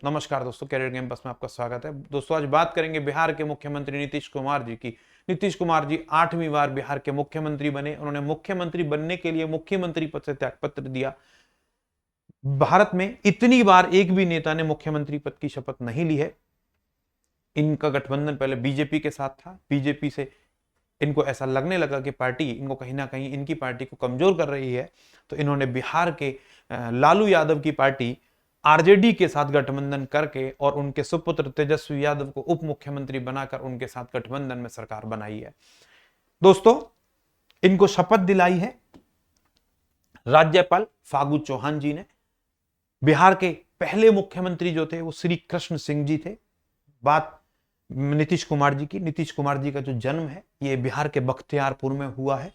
नमस्कार दोस्तों, career campus में आपका स्वागत है। दोस्तों आज बात करेंगे बिहार के मुख्यमंत्री नीतीश कुमार जी की। नीतीश कुमार जी 8वीं बार बिहार के मुख्यमंत्री बने। उन्होंने मुख्यमंत्री बनने के लिए मुख्यमंत्री पद से त्यागपत्र दिया। भारत में इतनी बार एक भी नेता ने मुख्यमंत्री पद की शपथ नहीं ली है। इनका गठबंधन पहले बीजेपी के साथ था। बीजेपी से इनको ऐसा लगने लगा कि पार्टी इनको कहीं ना कहीं इनकी पार्टी को कमजोर कर रही है, तो इन्होंने बिहार के लालू यादव की पार्टी आरजेडी के साथ गठबंधन करके और उनके सुपुत्र तेजस्वी यादव को उप मुख्यमंत्री बनाकर उनके साथ गठबंधन में सरकार बनाई है। दोस्तों इनको शपथ दिलाई है राज्यपाल फागू चौहान जी ने। बिहार के पहले मुख्यमंत्री जो थे वो श्री कृष्ण सिंह जी थे। बात नीतीश कुमार जी की। नीतीश कुमार जी का जो जन्म है ये बिहार के बख्तियारपुर में हुआ है।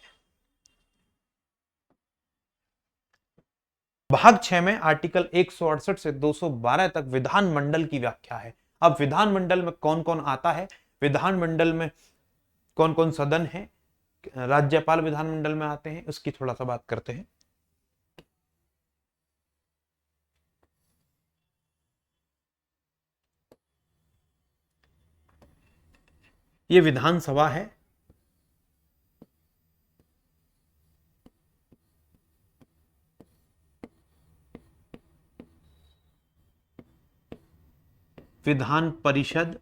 भाग 6 में आर्टिकल 168 से 212 तक विधानमंडल की व्याख्या है। अब विधानमंडल में कौन कौन आता है, विधानमंडल में कौन कौन सदन है, राज्यपाल विधानमंडल में आते हैं, उसकी थोड़ा सा बात करते हैं। ये विधानसभा है। विधान परिषद,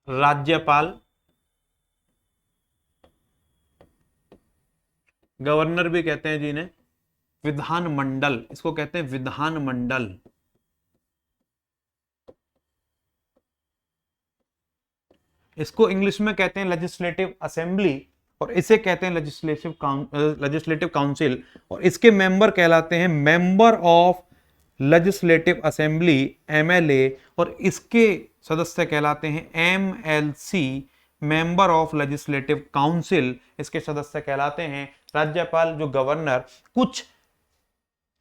राज्यपाल, गवर्नर भी कहते हैं जिन्हें, विधानमंडल, इसको कहते हैं विधानमंडल। इसको इंग्लिश में कहते हैं लेजिस्लेटिव असेंबली और इसे कहते हैं लेजिस्लेटिव काउंसिल। और इसके मेंबर कहलाते हैं member of legislative assembly, MLA, और इसके सदस्य कहलाते हैं MLC, member of legislative council. इसके सदस्य कहलाते हैं राज्यपाल, जो गवर्नर। कुछ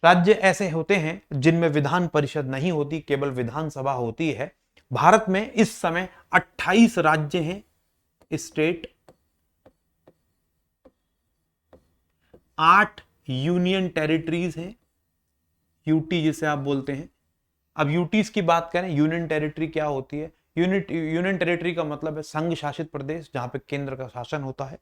राज्य ऐसे होते हैं जिनमें विधान परिषद नहीं होती, केवल विधानसभा होती है। भारत में इस समय 28 राज्य हैं, स्टेट, 8 यूनियन टेरिटरीज हैं, यूटी जिसे आप बोलते हैं। अब यूटीज की बात करें, यूनियन टेरिटरी क्या होती है? यूनियन टेरिटरी का मतलब है संघ शासित प्रदेश, जहां पे केंद्र का शासन होता है।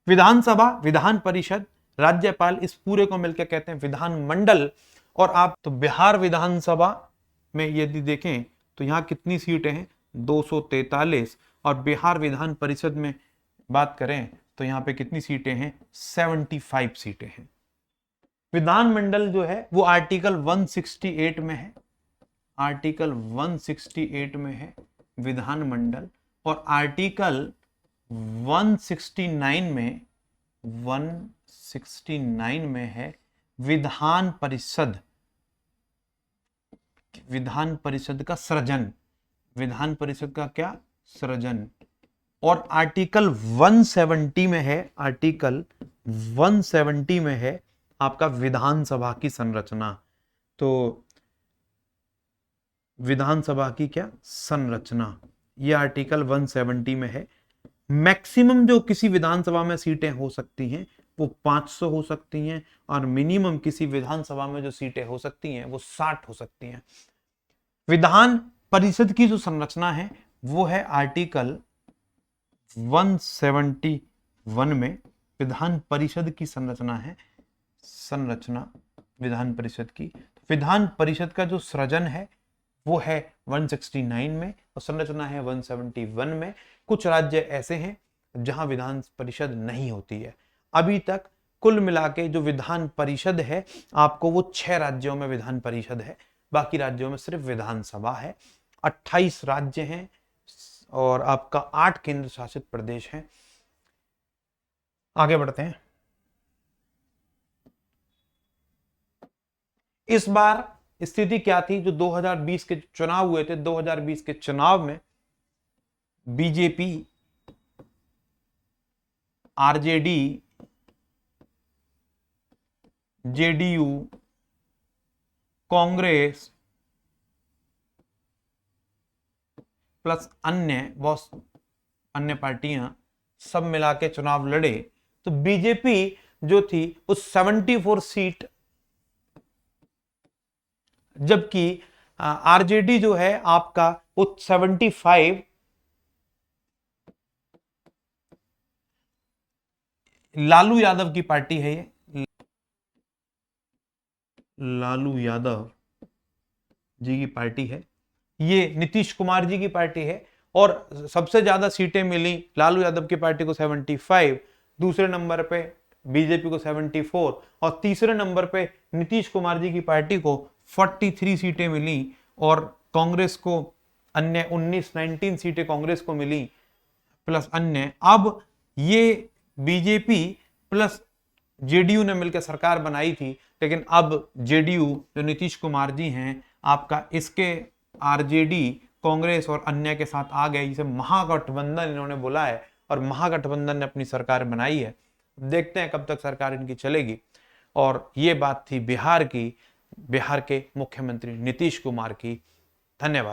विधानसभा, विधान परिषद, राज्यपाल, इस पूरे को मिलकर कहते हैं विधानमंडल। और आप तो बिहार विधानसभा में यदि देखें तो यहां कितनी सीटें हैं? 243। और बिहार विधान परिषद में बात करें तो यहां पे कितनी सीटें हैं? 75 सीटें हैं। विधानमंडल जो है वो आर्टिकल 168 में है। आर्टिकल 168 में है विधानमंडल। और आर्टिकल 169 में 169 में है विधान परिषद। विधान परिषद का सृजन, विधान परिषद का क्या? सृजन। और आर्टिकल 170 में है, आर्टिकल 170 में है आपका विधानसभा की संरचना। तो विधानसभा की क्या संरचना, ये आर्टिकल 170 में है। मैक्सिमम जो किसी विधानसभा में सीटें हो सकती हैं वो 500 हो सकती हैं, और मिनिमम किसी विधानसभा में जो सीटें हो सकती हैं वो 60 हो सकती हैं। विधान परिषद की जो संरचना है वो है आर्टिकल 171 में। विधान परिषद की संरचना है, संरचना विधान परिषद की। विधान परिषद का जो सृजन है वो है 169 में और संरचना है 171 में। कुछ राज्य ऐसे हैं जहां विधान परिषद नहीं होती है। अभी तक कुल मिला के जो विधान परिषद है आपको वो 6 राज्यों में विधान परिषद है, बाकी राज्यों में सिर्फ विधानसभा है। 28 राज्य हैं और आपका 8 केंद्र शासित प्रदेश हैं। आगे बढ़ते हैं। इस बार स्थिति क्या थी? जो 2020 के चुनाव हुए थे, 2020 के चुनाव में BJP, RJD, JDU, Congress plus अन्य पार्टियां सब मिला के चुनाव लड़े तो बीजेपी जो थी उस 74 सीट, जबकि आरजेडी जो है आपका उस 75, लालू यादव की पार्टी है ये, लालू यादव जी की पार्टी है, ये नीतीश कुमार जी की पार्टी है और सबसे ज्यादा सीटें मिली लालू यादव की पार्टी को 75, दूसरे नंबर पे बीजेपी को 74 और तीसरे नंबर पे नीतीश कुमार जी की पार्टी को 43 सीटें मिली और कांग्रेस को अन्य 19 सीटें कांग्रेस को मिली प्लस अन्य। अब ये बीजेपी प्लस जेडीयू ने मिलकर सरकार बनाई थी, लेकिन अब जेडीयू जो नीतीश कुमार जी हैं आपका इसके आरजेडी कांग्रेस और अन्य के साथ आ गए, जिसे महागठबंधन इन्होंने बोला है और महागठबंधन ने अपनी सरकार बनाई है। देखते हैं कब तक सरकार इनकी चलेगी। और ये बात थी बिहार की, बिहार के मुख्यमंत्री नीतीश कुमार की। धन्यवाद।